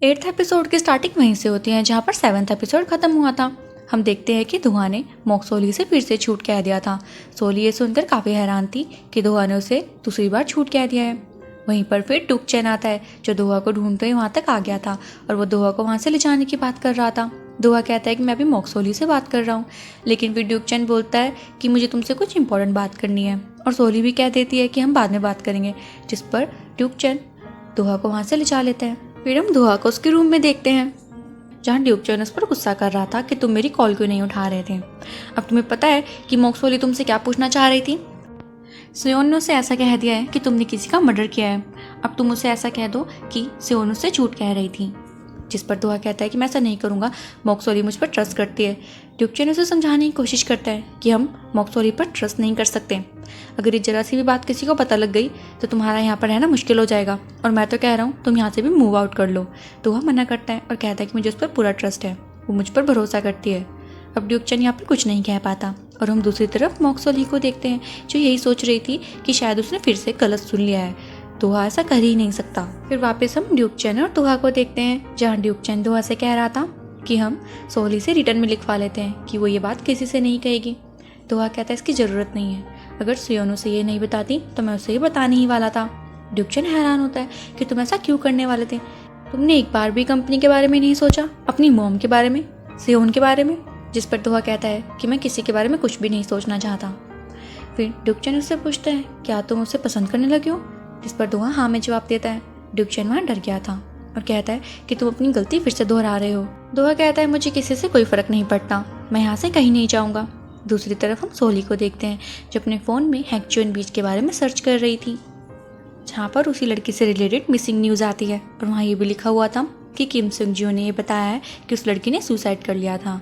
8th episode की starting वहीं से होती है जहाँ पर 7th एपिसोड खत्म हुआ था। हम देखते हैं कि दुआ ने मॉक सोली से फिर से छूट कह दिया था। सोली ये सुनकर काफ़ी हैरान थी कि दुआ ने उसे दूसरी बार छूट कह दिया है। वहीं पर फिर डुक चैन आता है जो दुआ को ढूंढते ही वहाँ तक आ गया था और वो दुआ को वहाँ से ले जाने की बात कर रहा था। दुआ कहता है कि मैं अभी मॉक सोली से बात कर रहा हूँ, लेकिन फिर ड्यूक चैन बोलता है कि मुझे तुमसे कुछ इंपॉर्टेंट बात करनी है और सोली भी कह देती है कि हम बाद में बात करेंगे, जिस पर ड्यूक चैन दुआ को वहाँ से ले जा लेते हैं। फिर हम दुआ को उसके रूम में देखते हैं जहाँ ड्यूक चैन उस पर गुस्सा कर रहा था कि तुम मेरी कॉल क्यों नहीं उठा रहे थे। अब तुम्हें पता है कि मॉक सोली तुमसे क्या पूछना चाह रही थी। सियोन ने उसे ऐसा कह दिया है कि तुमने किसी का मर्डर किया है। अब तुम उसे ऐसा कह दो कि सियोन उससे झूठ कह रही थी, जिस पर दुआ कहता है कि मैं ऐसा नहीं करूँगा, मॉक सोली मुझ पर ट्रस्ट करती है। ड्यूक चैन उसे समझाने की कोशिश करता है कि हम मॉक सोली पर ट्रस्ट नहीं कर सकते। अगर ये जरा सी भी बात किसी को पता लग गई तो तुम्हारा यहाँ पर रहना मुश्किल हो जाएगा, और मैं तो कह रहा हूँ तुम यहाँ से भी मूव आउट कर लो। दुआ मना करता है और कहता है कि मुझे उस पर पूरा ट्रस्ट है, वो मुझ पर भरोसा करती है। अब ड्यूक चैन यहाँ पर कुछ नहीं कह पाता और हम दूसरी तरफ मॉक सोली को देखते हैं जो यही सोच रही थी कि शायद उसने फिर से गलत सुन लिया है, दुआ ऐसा कर ही नहीं सकता। फिर वापस हम ड्यूक चैन और दुआ को देखते हैं जहाँ ड्यूक चैन दुआ से कह रहा था कि हम सोली से रिटर्न में लिखवा लेते हैं कि वो ये बात किसी से नहीं कहेगी। दुआ कहता है इसकी ज़रूरत नहीं है, अगर सियोन उसे ये नहीं बताती तो मैं उसे ये बताने ही वाला था। ड्यूक चैन हैरान होता है कि तुम ऐसा क्यों करने वाले थे, तुमने एक बार भी कंपनी के बारे में नहीं सोचा, अपनी मॉम के बारे में, सियोन के बारे में। जिस पर दुआ कहता है कि मैं किसी के बारे में कुछ भी नहीं सोचना चाहता। फिर ड्यूक चैन उससे पूछता है क्या तुम उसे पसंद करने लगे हो, जिस पर दुआ हाँ में जवाब देता है। ड्यूक चैन वहाँ डर गया था और कहता है कि तुम अपनी गलती फिर से दोहरा रहे हो। दुआ कहता है मुझे किसी से कोई फर्क नहीं पड़ता, मैं यहाँ से कहीं नहीं जाऊँगा। दूसरी तरफ हम सोली को देखते हैं जो अपने फ़ोन में हैक्चुअन बीच के बारे में सर्च कर रही थी, जहाँ पर उसी लड़की से रिलेटेड मिसिंग न्यूज़ आती है और वहाँ ये भी लिखा हुआ था कि किम सुंग जियो ने ये बताया है कि उस लड़की ने सुसाइड कर लिया था।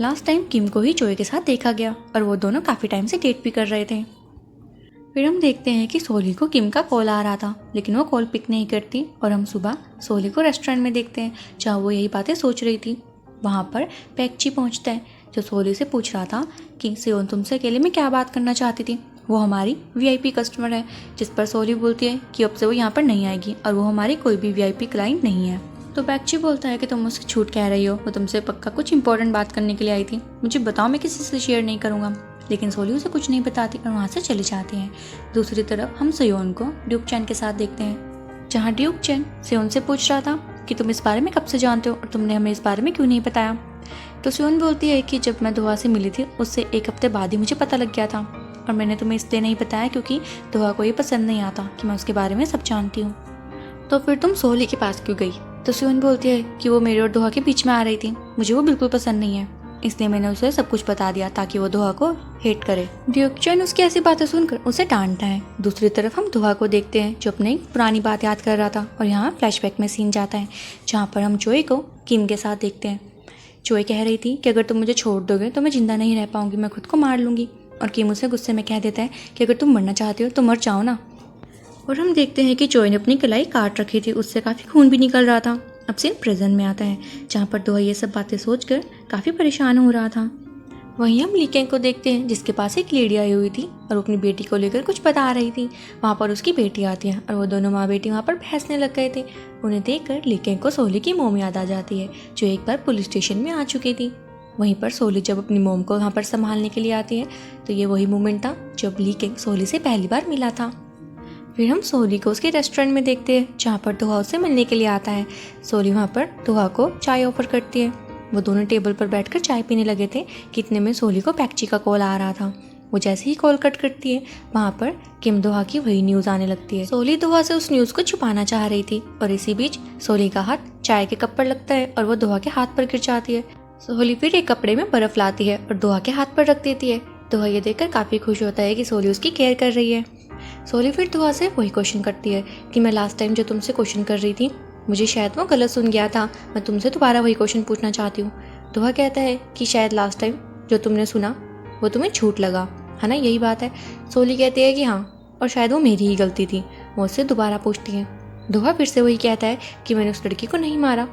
लास्ट टाइम किम को ही चोई के साथ देखा गया और वो दोनों काफ़ी टाइम से डेट भी कर रहे थे। फिर हम देखते हैं कि सोली को किम का कॉल आ रहा था लेकिन वो कॉल पिक नहीं करती और हम सुबह सोली को रेस्टोरेंट में देखते हैं जहाँ वो यही बातें सोच रही थी। वहाँ पर पैक्ची पहुँचता है जो सोली से पूछ रहा था कि सियोन तुमसे अकेले में क्या बात करना चाहती थी, वो हमारी वीआईपी कस्टमर है। जिस पर सोली बोलती है कि अब से वो यहाँ पर नहीं आएगी और वो हमारी कोई भी वीआईपी क्लाइंट नहीं है। तो पैक्ची बोलता है कि तुम मुझसे झूठ कह रही हो, वो तुमसे पक्का कुछ इंपॉर्टेंट बात करने के लिए आई थी, मुझे बताओ, मैं किसी से शेयर नहीं करूँगा। लेकिन सोली उसे कुछ नहीं बताती और वहाँ से चली जाती हैं। दूसरी तरफ हम सियोन को ड्यूक चैन के साथ देखते हैं जहाँ ड्यूक चैन सियोन से पूछ रहा था कि तुम इस बारे में कब से जानते हो और तुमने हमें इस बारे में क्यों नहीं बताया। तो सियोन बोलती है कि जब मैं दुआ से मिली थी उससे एक हफ्ते बाद ही मुझे पता लग गया था और मैंने तुम्हें इसलिए नहीं बताया क्योंकि दुआ को ये पसंद नहीं आता कि मैं उसके बारे में सब जानती हूँ। तो फिर तुम सोली के पास क्यों गई। तो सियोन बोलती है कि वो मेरे और दुआ के बीच में आ रही थी, मुझे वो बिल्कुल पसंद नहीं है, इसलिए मैंने उसे सब कुछ बता दिया ताकि वो दुआ को हेट करे। ड्यूक चैन उसकी ऐसी बातें सुनकर उसे डांटता है। दूसरी तरफ हम दुआ को देखते हैं जो अपनी पुरानी बात याद कर रहा था और यहाँ फ्लैशबैक में सीन जाता है जहाँ पर हम चोई को किम के साथ देखते हैं। चोई कह रही थी कि अगर तुम मुझे छोड़ दोगे तो मैं जिंदा नहीं रह पाऊंगी, मैं खुद को मार लूंगी। और किम उसे गुस्से में कह देता है कि अगर तुम मरना चाहते हो तो मर जाओ ना। और हम देखते हैं कि चोई ने अपनी कलाई काट रखी थी, उससे काफ़ी खून भी निकल रहा था। अब सीन प्रेजेंट में आता है जहाँ पर दुआ ये सब बातें सोचकर काफ़ी परेशान हो रहा था। वहीं हम लीकेंग को देखते हैं जिसके पास एक लेडी आई हुई थी और वो अपनी बेटी को लेकर कुछ बता रही थी। वहाँ पर उसकी बेटी आती है और वो दोनों माँ बेटी वहाँ पर बहसने लग गए थे। उन्हें देखकर लीकेंग को सोली की मोम याद आ जाती है जो एक बार पुलिस स्टेशन में आ चुकी थी। वहीं पर सोली जब अपनी मोम को वहाँ पर संभालने के लिए आती है तो ये वही मोमेंट था जब लीकेंग सोली से पहली बार मिला था। फिर हम सोली को उसके रेस्टोरेंट में देखते हैं जहाँ पर दुआ उससे मिलने के लिए आता है। सोली वहाँ पर दुआ को चाय ऑफर करती है। वो दोनों टेबल पर बैठकर चाय पीने लगे थे कि इतने में सोली को पैक्ची का कॉल आ रहा था। वो जैसे ही कॉल कट करती है वहाँ पर किम दुआ की वही न्यूज़ आने लगती है। सोली दुआ से उस न्यूज़ को छुपाना चाह रही थी और इसी बीच सोली का हाथ चाय के कप पर लगता है और वो दुआ के हाथ पर गिर जाती है। सोली फिर एक कपड़े में बर्फ लाती है और दुआ के हाथ पर रख देती है। दुआ ये देखकर काफ़ी खुश होता है कि सोली उसकी केयर कर रही है। सोली फिर दुआ से वही क्वेश्चन करती है कि मैं लास्ट टाइम जो तुमसे क्वेश्चन कर रही थी मुझे शायद वो गलत सुन गया था, मैं तुमसे दोबारा वही क्वेश्चन पूछना चाहती हूँ। दुआ कहता है कि शायद लास्ट टाइम जो तुमने सुना वो तुम्हें झूठ लगा है ना, यही बात है। सोली कहती है कि हाँ, और शायद वो मेरी ही गलती थी। वो उससे दोबारा पूछती है। दुआ फिर से वही कहता है कि मैंने उस लड़की को नहीं मारा,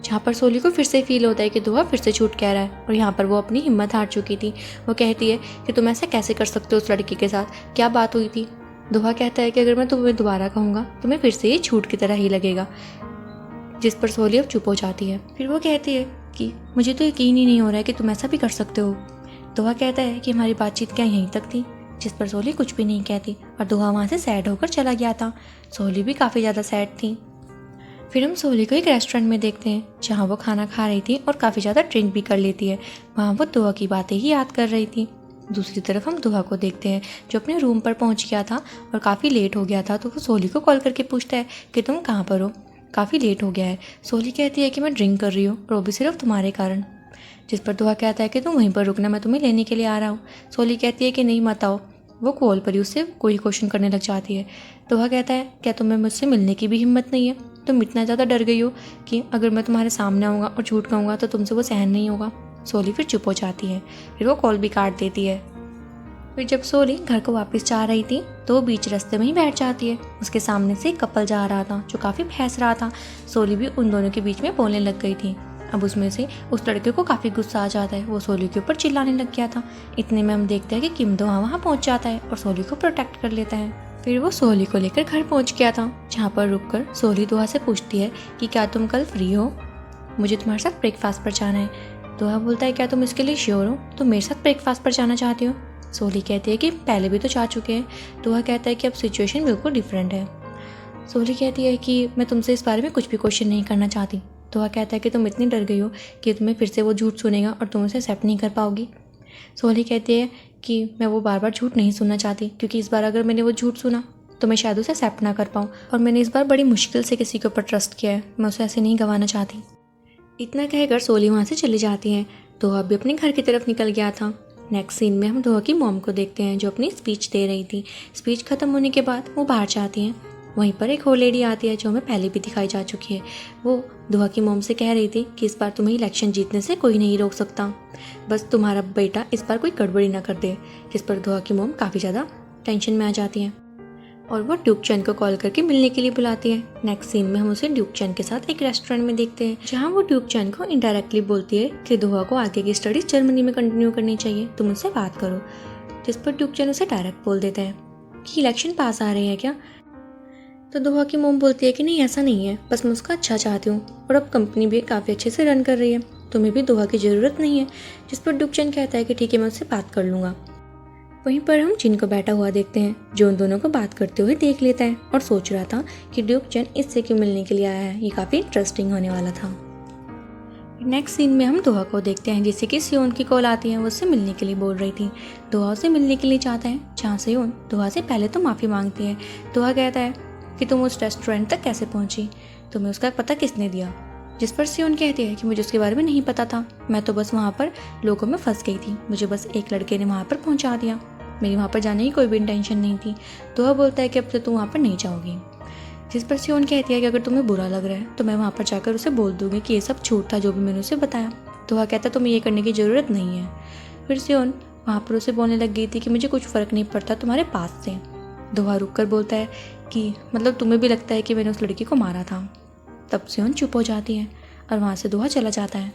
जहाँ पर सोली को फिर से फील होता है कि दुआ फिर से झूठ कह रहा है और यहाँ पर वो अपनी हिम्मत हार चुकी थी। वो कहती है कि तुम ऐसा कैसे कर सकते हो, उस लड़की के साथ क्या बात हुई थी। दुआ कहता है कि अगर मैं तुम्हें दोबारा कहूँगा तुम्हें फिर से ये झूठ की तरह ही लगेगा। जिस पर सोली अब चुप हो जाती है। फिर वो कहती है कि मुझे तो यकीन ही नहीं हो रहा है कि तुम ऐसा भी कर सकते हो। दोहा कहता है कि हमारी बातचीत क्या यहीं तक थी, जिस पर सोली कुछ भी नहीं कहती और दोहा वहाँ से सैड होकर चला गया था। सोली भी काफ़ी ज़्यादा सैड थी। फिर हम सोली को एक रेस्टोरेंट में देखते हैं जहाँ वो खाना खा रही थी और काफ़ी ज़्यादा ड्रिंक भी कर लेती है। वहाँ वो दोहा की बातें ही याद कर रही थी। दूसरी तरफ हम दोहा को देखते हैं जो अपने रूम पर पहुँच गया था और काफ़ी लेट हो गया था। तो वो सोली को कॉल करके पूछता है कि तुम कहाँ पर हो, काफ़ी लेट हो गया है। सोली कहती है कि मैं ड्रिंक कर रही हूँ और वो भी सिर्फ तुम्हारे कारण। जिस पर दोहा कहता है कि तुम वहीं पर रुकना, मैं तुम्हें लेने के लिए आ रहा हूँ। सोली कहती है कि नहीं मत आओ। वो कॉल पर ही उससे कोई क्वेश्चन करने लग जाती है। दोहा कहता है क्या तुम्हें मुझसे मिलने की भी हिम्मत नहीं है? तुम इतना ज़्यादा डर गई हो कि अगर मैं तुम्हारे सामने आऊँगा और झूठ कहूँगा तो तुमसे वो सहन नहीं होगा। सोली फिर चुप हो जाती है। फिर वो कॉल भी काट देती है। फिर जब सोली घर को वापस जा रही थी तो वो बीच रास्ते में ही बैठ जाती है। उसके सामने से एक कपल जा रहा था जो काफ़ी बहस रहा था। सोली भी उन दोनों के बीच में बोलने लग गई थी। अब उसमें से उस लड़के को काफ़ी गुस्सा आ जाता है। वो सोली के ऊपर चिल्लाने लग गया था। इतने में हम देखते हैं कि किम दोहा वहाँ पहुँच जाता है और सोली को प्रोटेक्ट कर लेता है। फिर वो सोली को लेकर घर पहुँच गया था जहाँ पर रुककर सोली दोहा से पूछती है कि क्या तुम कल फ्री हो, मुझे तुम्हारे साथ ब्रेकफास्ट पर जाना है। दोहा बोलता है क्या तुम इसके लिए श्योर हो, तुम मेरे साथ ब्रेकफास्ट पर जाना चाहती हो? सोली कहती है कि पहले भी तो जा चुके हैं। दोहा कहता है कि अब सिचुएशन बिल्कुल डिफरेंट है। सोली कहती है कि मैं तुमसे इस बारे में कुछ भी क्वेश्चन नहीं करना चाहती। दोहा कहता है कि तुम इतनी डर गई हो कि तुम्हें फिर से वो झूठ सुनेगा और तुम उसे एक्सेप्ट नहीं कर पाओगी। सोली कहती है कि मैं वो बार बार झूठ नहीं सुनना चाहती क्योंकि इस बार अगर मैंने वो झूठ सुना तो मैं शायद उसे एक्सेप्ट ना कर पाऊँ और मैंने इस बार बड़ी मुश्किल से किसी के ऊपर ट्रस्ट किया है, मैं उसे ऐसे नहीं गंवाना चाहती। इतना कहकर सोली वहाँ से चली जाती है। दोहा भी अपने घर की तरफ निकल गया था। नेक्स्ट सीन में हम दोहा की मॉम को देखते हैं जो अपनी स्पीच दे रही थी। स्पीच खत्म होने के बाद वो बाहर जाती हैं। वहीं पर एक और लेडी आती है जो हमें पहले भी दिखाई जा चुकी है। वो दोहा की मॉम से कह रही थी कि इस बार तुम्हें इलेक्शन जीतने से कोई नहीं रोक सकता, बस तुम्हारा बेटा इस बार कोई गड़बड़ी ना कर दे। जिस पर दोहा की मॉम काफ़ी ज़्यादा टेंशन में आ जाती है और वो ड्यूक चैन को कॉल करके मिलने के लिए बुलाती है। नेक्स्ट सीन में हम उसे ड्यूक चैन के साथ एक रेस्टोरेंट में देखते हैं जहाँ वो ड्यूक चैन को इनडायरेक्टली बोलती है कि दोहा को आगे की स्टडीज जर्मनी में कंटिन्यू करनी चाहिए, तुम उनसे बात करो। जिस पर ड्यूक चैन उसे डायरेक्ट बोल देता है कि इलेक्शन पास आ रहे हैं क्या? तो दोहा की मोम बोलती है कि नहीं ऐसा नहीं है, बस मैं उसका अच्छा चाहती हूँ और अब कंपनी भी काफ़ी अच्छे से रन कर रही है, तुम्हें भी दोहा की ज़रूरत नहीं है। जिस पर ड्यूक चैन कहता है कि ठीक है मैं उससे बात कर लूँगा। वहीं पर हम जिन को बैठा हुआ देखते हैं जो उन दोनों को बात करते हुए देख लेता है और सोच रहा था कि ड्यूक चैन इससे क्यों मिलने के लिए आया है, ये काफ़ी इंटरेस्टिंग होने वाला था। नेक्स्ट सीन में हम दोहा को देखते हैं जिससे कि सियोन की कॉल आती है, वो उससे मिलने के लिए बोल रही थी। दोहा से मिलने के लिए चाहता है जहाँ सियोन दोहा से पहले तो माफ़ी मांगती है। दोहा कहता है कि तुम उस रेस्टोरेंट तक कैसे पहुंची, तुम्हें उसका पता किसने दिया? जिस पर सियोन कहती है कि मुझे उसके बारे में नहीं पता था, मैं तो बस वहाँ पर लोगों में फंस गई थी, मुझे बस एक लड़के ने वहाँ पर पहुँचा दिया, मेरी वहाँ पर जाने की कोई भी इंटेंशन नहीं थी। दोहा बोलता है कि अब से तुम वहाँ पर नहीं जाओगी। जिस पर सियोन कहती है कि अगर तुम्हें बुरा लग रहा है तो मैं वहाँ पर जाकर उसे बोल दूँगी कि ये सब झूठ था जो भी मैंने उसे बताया। दोहा कहता है तुम्हें ये करने की ज़रूरत नहीं है। फिर सियोन वहाँ पर उसे बोलने लग गई थी कि मुझे कुछ फ़र्क नहीं पड़ता तुम्हारे पास से। दोहा रुक कर बोलता है कि मतलब तुम्हें भी लगता है कि मैंने उस लड़की को मारा था। तब सियोन चुप हो जाती है और वहाँ से दोहा चला जाता है।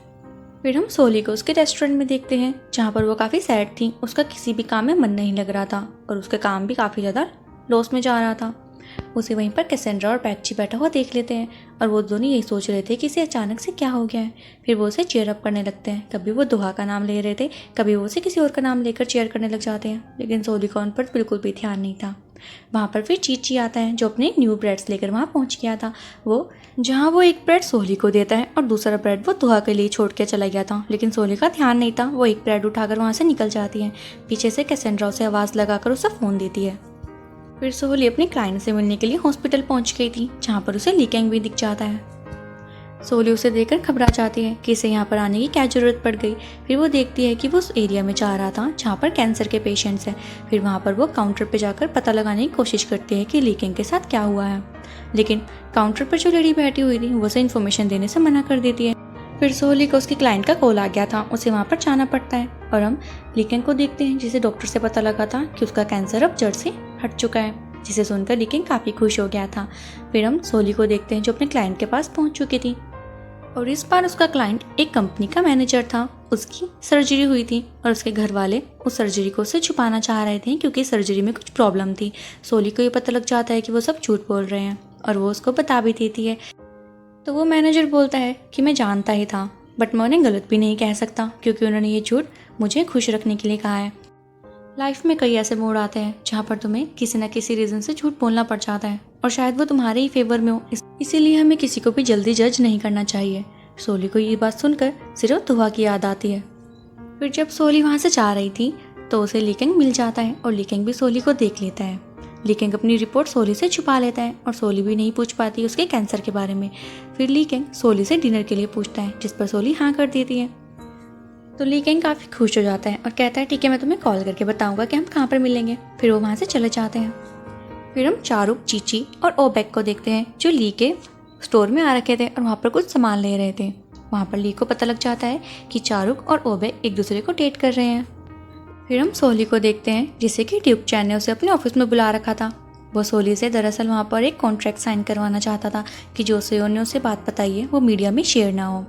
फिर हम सोली को उसके रेस्टोरेंट में देखते हैं जहाँ पर वो काफ़ी सैड थी, उसका किसी भी काम में मन नहीं लग रहा था और उसका काम भी काफ़ी ज़्यादा लॉस में जा रहा था। उसे वहीं पर कैसेंड्रा और पैची बैठा हुआ देख लेते हैं और वो दोनों यही सोच रहे थे कि इसे अचानक से क्या हो गया है। फिर वो उसे चेयर अप करने लगते हैं, कभी वो दोहा का नाम ले रहे थे, कभी वो उसे किसी और का नाम लेकर चेयर करने लग जाते हैं, लेकिन सोली का उन पर बिल्कुल भी ध्यान नहीं था। वहाँ पर फिर चीची आता है जो अपने न्यू ब्रेड्स लेकर वहाँ पहुँच गया था, वो जहाँ वो एक ब्रेड सोली को देता है और दूसरा ब्रेड वो दोहा के लिए छोड़ के चला गया था, लेकिन सोली का ध्यान नहीं था। वो एक ब्रेड उठाकर वहाँ से निकल जाती है। पीछे से कैसेंड्रा उसे आवाज़ लगाकर उसे फ़ोन देती है। फिर सोली अपने क्लाइंट से मिलने के लिए हॉस्पिटल पहुँच गई थी जहाँ पर उसे लीकेंग भी दिख जाता है। सोली उसे देखकर घबरा जाती है कि इसे यहाँ पर आने की क्या ज़रूरत पड़ गई। फिर वो देखती है कि वो उस एरिया में जा रहा था जहाँ पर कैंसर के पेशेंट्स हैं। फिर वहाँ पर वो काउंटर पे जाकर पता लगाने की कोशिश करती है कि लीकेंग के साथ क्या हुआ है, लेकिन काउंटर पर जो लेडी बैठी हुई थी वो उसे इन्फॉर्मेशन देने से मना कर देती है। फिर सोली को उसकी क्लाइंट का कॉल आ गया था, उसे वहाँ पर जाना पड़ता है और हम लीकेंग को देखते हैं जिसे डॉक्टर से पता लगा था कि उसका कैंसर अब जड़ से हट चुका है, जिसे सुनकर लीकेंग काफ़ी खुश हो गया था। फिर हम सोली को देखते हैं जो अपने क्लाइंट के पास पहुँच चुकी थी और इस बार उसका क्लाइंट एक कंपनी का मैनेजर था। उसकी सर्जरी हुई थी और उसके घर वाले उस सर्जरी को उससे छुपाना चाह रहे थे क्योंकि सर्जरी में कुछ प्रॉब्लम थी। सोली को ये पता लग जाता है कि वो सब झूठ बोल रहे हैं और वो उसको बता भी देती है तो वो मैनेजर बोलता है कि मैं जानता ही था, बट मैं उन्हें गलत भी नहीं कह सकता क्योंकि उन्होंने ये झूठ मुझे खुश रखने के लिए कहा है। लाइफ में कई ऐसे मोड़ आते हैं जहाँ पर तुम्हें किसी न किसी रीज़न से झूठ बोलना पड़ जाता है और शायद वो तुम्हारे ही फेवर में हो, इसीलिए हमें किसी को भी जल्दी जज नहीं करना चाहिए। सोली को ये बात सुनकर सिर्फ दुआ की याद आती है। फिर जब सोली वहाँ से जा रही थी तो उसे ली केंग मिल जाता है और ली केंग भी सोली को देख लेता है। ली केंग अपनी रिपोर्ट सोली से छुपा लेता है और सोली भी नहीं पूछ पाती उसके कैंसर के बारे में। फिर ली केंग सोली से डिनर के लिए पूछता है, जिस पर सोली हाँ कर देती है। तो ली केंग काफ़ी खुश हो जाता है और कहता है ठीक है, मैं तुम्हें कॉल करके बताऊंगा कि हम कहाँ पर मिलेंगे। फिर वो वहाँ से चले जाते हैं। फिर हम चारुक, चीची और ओबेक को देखते हैं जो ली के स्टोर में आ रखे थे और वहाँ पर कुछ सामान ले रहे थे। वहाँ पर ली को पता लग जाता है कि चारुक और ओबेक एक दूसरे को डेट कर रहे हैं। फिर हम सोली को देखते हैं जिसे कि ड्यूक चैन ने उसे अपने ऑफिस में बुला रखा था। वो सोली से दरअसल वहाँ पर एक कॉन्ट्रैक्ट साइन करवाना चाहता था कि जो सीईओ ने उसे बात बताई है वो मीडिया में शेयर ना हो।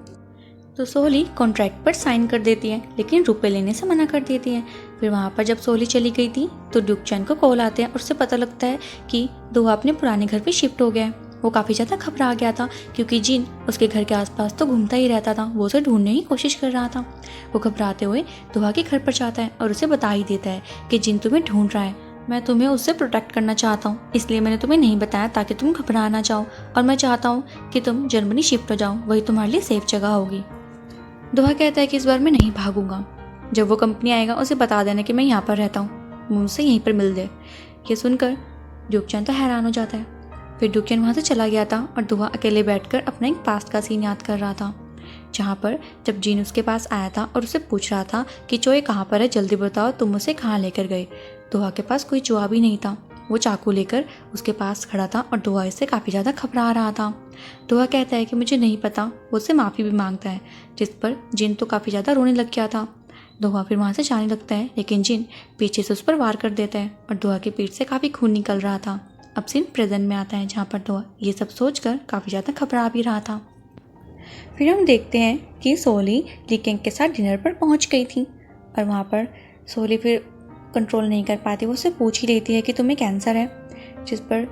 तो सोली कॉन्ट्रैक्ट पर साइन कर देती है लेकिन रुपए लेने से मना कर देती है। फिर वहाँ पर जब सोली चली गई थी तो ड्यूक चैन को कॉल आते हैं और उससे पता लगता है कि दुआ अपने पुराने घर पे शिफ्ट हो गया है। वो काफ़ी ज़्यादा घबरा गया था क्योंकि जिन उसके घर के आसपास तो घूमता ही रहता था, वो उसे ढूंढने की कोशिश कर रहा था। वो घबराते हुए दुआ के घर पर जाता है और उसे बता ही देता है कि जिन तुम्हें ढूंढ रहा है, मैं तुम्हें उससे प्रोटेक्ट करना चाहता हूँ, इसलिए मैंने तुम्हें नहीं बताया ताकि तुम घबरा ना जाओ, और मैं चाहता हूँ कि तुम जर्मनी शिफ्ट हो जाओ, वही तुम्हारे लिए सेफ जगह होगी। दुआ कहता है कि इस बार मैं नहीं भागूंगा, जब वो कंपनी आएगा उसे बता देना कि मैं यहाँ पर रहता हूँ, मुझसे यहीं पर मिल दे। ये सुनकर ड्यूक चैन तो हैरान हो जाता है। फिर ड्यूक चैन वहाँ से चला गया था और दुआ अकेले बैठकर अपना एक पास्ट का सीन याद कर रहा था, जहाँ पर जब जीन उसके पास आया था और उसे पूछ रहा था कि चोए कहाँ पर है, जल्दी बताओ, तुम उसे कहाँ लेकर गए। दुआ के पास कोई जवाब ही नहीं था। वो चाकू लेकर उसके पास खड़ा था और दुआ इससे काफ़ी ज़्यादा घबरा रहा था। दुआ कहता है कि मुझे नहीं पता, वो उससे माफ़ी भी मांगता है, जिस पर जिन तो काफ़ी ज़्यादा रोने लग गया था। दुआ फिर वहाँ से जाने लगता है लेकिन जिन पीछे से उस पर वार कर देता है और दुआ के पीठ से काफ़ी खून निकल रहा था। अब सीन प्रेजेंट में आता है जहाँ पर दुआ ये सब सोचकर काफ़ी ज़्यादा घबरा भी रहा था। फिर हम देखते हैं कि सोली ली केंग के साथ डिनर पर पहुँच गई थी और वहाँ पर सोली फिर कंट्रोल नहीं कर पाती, वो उससे पूछ ही लेती है कि तुम्हें कैंसर है, जिस पर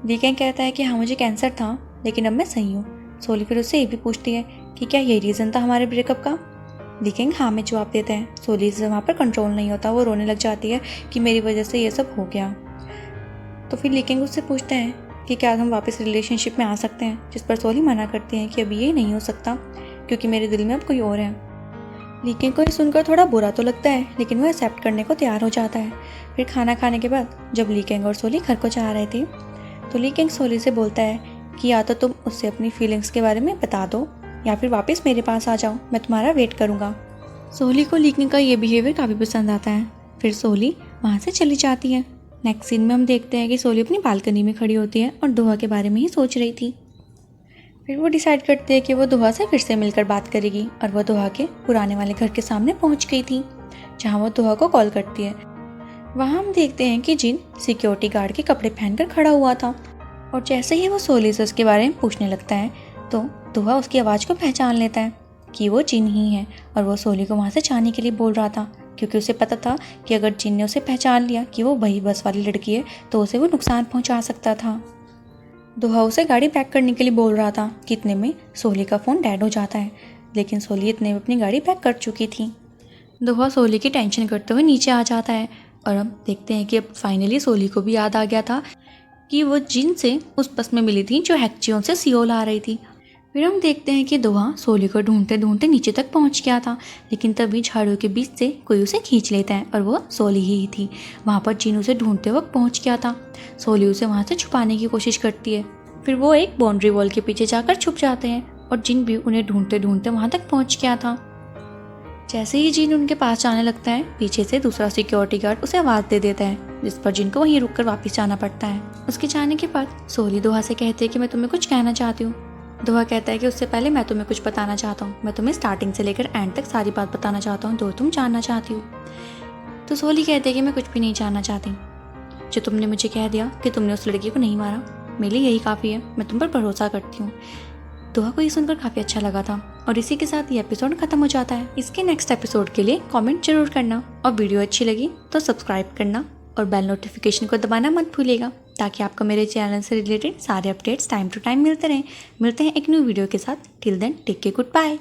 ली केंग कहता है कि हाँ मुझे कैंसर था लेकिन अब मैं सही हूँ। सोली फिर उससे ये भी पूछती है कि क्या यही रीज़न था हमारे ब्रेकअप का। ली केंग हाँ में जवाब देता है। सोली से वहाँ पर कंट्रोल नहीं होता, वो रोने लग जाती है कि मेरी वजह से ये सब हो गया। तो फिर ली केंग उससे पूछते हैं कि क्या हम वापस रिलेशनशिप में आ सकते हैं, जिस पर सोली मना करती हैं कि अभी ये नहीं हो सकता क्योंकि मेरे दिल में अब कोई और है। ली केंग को ये सुनकर थोड़ा बुरा तो लगता है लेकिन वो एक्सेप्ट करने को तैयार हो जाता है। फिर खाना खाने के बाद जब ली केंग और सोली घर को जा रहे थे तो ली केंग सोली से बोलता है कि या तो तुम उससे अपनी फीलिंग्स के बारे में बता दो या फिर वापस मेरे पास आ जाओ, मैं तुम्हारा वेट करूँगा। सोली को ली केंग का ये बिहेवियर काफ़ी पसंद आता है। फिर सोली वहाँ से चली जाती है। नेक्स्ट सीन में हम देखते हैं कि सोली अपनी बालकनी में खड़ी होती है और दुआ के बारे में ही सोच रही थी। फिर वो डिसाइड करती है कि वो दुआ से फिर से मिलकर बात करेगी और वो दुआ के पुराने वाले घर के सामने पहुंच गई थी, जहां वो दुआ को कॉल करती है। वहां हम देखते हैं कि जिन सिक्योरिटी गार्ड के कपड़े पहनकर खड़ा हुआ था और जैसे ही वो सोली से उसके बारे में पूछने लगता है तो दुआ उसकी आवाज़ को पहचान लेता है कि वो जिन ही है और वो सोली को वहाँ से जाने के लिए बोल रहा था क्योंकि उसे पता था कि अगर जिन ने उसे पहचान लिया कि वो वही बस वाली लड़की है तो उसे वो नुकसान पहुंचा सकता था। दुआ उसे गाड़ी पैक करने के लिए बोल रहा था कि इतने में सोली का फ़ोन डेड हो जाता है, लेकिन सोली इतने में अपनी गाड़ी पैक कर चुकी थी। दुआ सोली की टेंशन करते हुए नीचे आ जाता है और हम देखते हैं कि अब फाइनली सोली को भी याद आ गया था कि वो जिन से उस बस में मिली थी जो हैक्चियों से सियोल आ रही थी। फिर हम देखते हैं कि दुआ सोली को ढूंढते ढूंढते नीचे तक पहुंच गया था, लेकिन तभी झाड़ियों के बीच से कोई उसे खींच लेता है और वो सोली ही थी। वहाँ पर जिन उसे ढूंढते वक्त पहुंच गया था। सोली उसे वहाँ से छुपाने की कोशिश करती है। फिर वो एक बाउंड्री वॉल के पीछे जाकर छुप जाते हैं और जिन भी उन्हें ढूंढते ढूंढते वहाँ तक पहुँच गया था। जैसे ही जिन उनके पास जाने लगता है, पीछे से दूसरा सिक्योरिटी गार्ड उसे आवाज़ दे देता है, जिस पर जिन को वहीं रुककर वापस जाना पड़ता है। उसके जाने के बाद सोली दुआ से कहती है कि मैं तुम्हें कुछ कहना चाहती हूँ। दुआ कहता है कि उससे पहले मैं तुम्हें कुछ बताना चाहता हूँ, मैं तुम्हें स्टार्टिंग से लेकर एंड तक सारी बात बताना चाहता हूँ जो तुम जानना चाहती हो। तो सोली कहती है कि मैं कुछ भी नहीं जानना चाहती, जो तुमने मुझे कह दिया कि तुमने उस लड़की को नहीं मारा, मेरे लिए यही काफ़ी है, मैं तुम पर भरोसा करती हूँ। दुआ को ये सुनकर काफ़ी अच्छा लगा था और इसी के साथ ये एपिसोड खत्म हो जाता है। इसके नेक्स्ट एपिसोड के लिए कमेंट जरूर करना और वीडियो अच्छी लगी तो सब्सक्राइब करना और बेल नोटिफिकेशन को दबाना मत भूलिएगा। ताकि आपको मेरे चैनल से रिलेटेड सारे अपडेट्स टाइम टू टाइम मिलते रहें। मिलते हैं एक न्यू वीडियो के साथ। Till then take care, good bye.